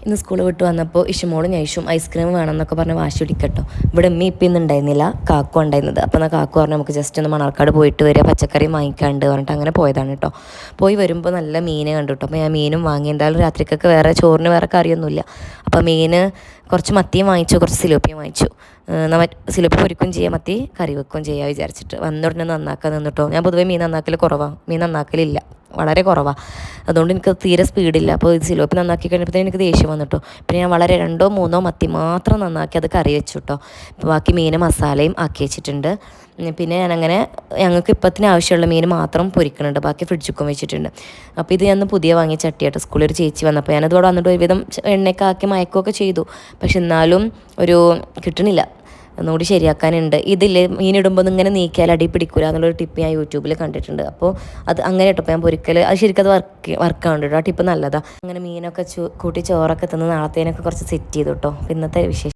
ഇന്ന് സ്കൂൾ വിട്ട് വന്നപ്പോൾ ഇഷുമോളും നൈഷും ഐസ്ക്രീം വേണമെന്നൊക്കെ പറഞ്ഞ് വാശി പിടിക്കട്ടോ. ഇവിടെ ഉമ്മ ഇപ്പം ഇന്ന് ഉണ്ടായിരുന്നില്ല, കാക്കു ഉണ്ടായിരുന്നത്. അപ്പോൾ എന്നാൽ കാക്കു പറഞ്ഞു നമുക്ക് ജസ്റ്റ് ഒന്ന് മണർക്കാട് പോയിട്ട് വരിക, പച്ചക്കറി വാങ്ങിക്കാണ്ട് പറഞ്ഞിട്ട് അങ്ങനെ പോയതാണ് കേട്ടോ. പോയി വരുമ്പോൾ നല്ല മീൻ കണ്ടു കേട്ടോ. അപ്പോൾ ഞാൻ മീനും വാങ്ങി. എന്തായാലും രാത്രിക്കൊക്കെ വേറെ ചോറിന് വേറെ കറിയൊന്നുമില്ല. അപ്പോൾ മീൻ കുറച്ച് മത്തിയും വാങ്ങിച്ചു, കുറച്ച് സിലോപ്പിയും വാങ്ങിച്ചു. സിലോപ്പി പൊരിക്കും ചെയ്യാം, മത്തി കറി വെക്കുകയും ചെയ്യാൻ വിചാരിച്ചിട്ട് വന്നുടനെ നന്നാക്കാൻ നിന്നിട്ടോ. ഞാൻ പൊതുവേ മീൻ നന്നാക്കൽ കുറവാണ്, മീൻ നന്നാക്കലില്ല, വളരെ കുറവാണ്. അതുകൊണ്ട് എനിക്ക് തീരെ സ്പീഡില്ല. അപ്പോൾ ഇത് സിലോപ്പി നന്നാക്കി കഴിഞ്ഞപ്പോഴത്തേക്കും എനിക്ക് ദേഷ്യം വന്നിട്ടോ. പിന്നെ ഞാൻ വളരെ 2-3 മത്തി മാത്രം നന്നാക്കി അത് കറി വെച്ചു കേട്ടോ. ബാക്കി മീൻ മസാലയും ആക്കി വെച്ചിട്ടുണ്ട്. പിന്നെ ഞാനങ്ങനെ ഞങ്ങൾക്ക് ഇപ്പത്തിന് ആവശ്യമുള്ള മീൻ മാത്രം പൊരിക്കുന്നുണ്ട്, ബാക്കി ഫ്രിഡ്ജിക്കും വെച്ചിട്ടുണ്ട്. അപ്പോൾ ഇത് ഞാൻ പുതിയ വാങ്ങിയ ചട്ടിയാട്ടോ. സ്കൂളിൽ ഒരു ചേച്ചി വന്നപ്പോൾ ഞാനതോടെ വന്നിട്ട് ഒരുവിധം എണ്ണയൊക്കെ ആക്കി മയക്കുകയൊക്കെ ചെയ്തു. പക്ഷെ എന്നാലും ഒരു കിട്ടണില്ല, ഒന്നുകൂടി ശരിയാക്കാനുണ്ട്. ഇതില്ലേ മീനിടുമ്പോൾ ഇങ്ങനെ നീക്കിയാൽ അടി പിടിക്കില്ല എന്നുള്ളൊരു ടിപ്പ് ഞാൻ യൂട്യൂബിൽ കണ്ടിട്ടുണ്ട്. അപ്പോൾ അത് അങ്ങനെ ഇട്ടപ്പോൾ ഞാൻ പൊരിക്കൽ അത് ശരിക്കും അത് വർക്കാവുണ്ട് കേട്ടോ. ആ ടിപ്പ് നല്ലതാണ്. അങ്ങനെ മീനൊക്കെ കൂട്ടി ചോറൊക്കെ തിന്ന് നാളത്തേനൊക്കെ കുറച്ച് സെറ്റ് ചെയ്തു കേട്ടോ. ഇന്നത്തെ വിശേഷം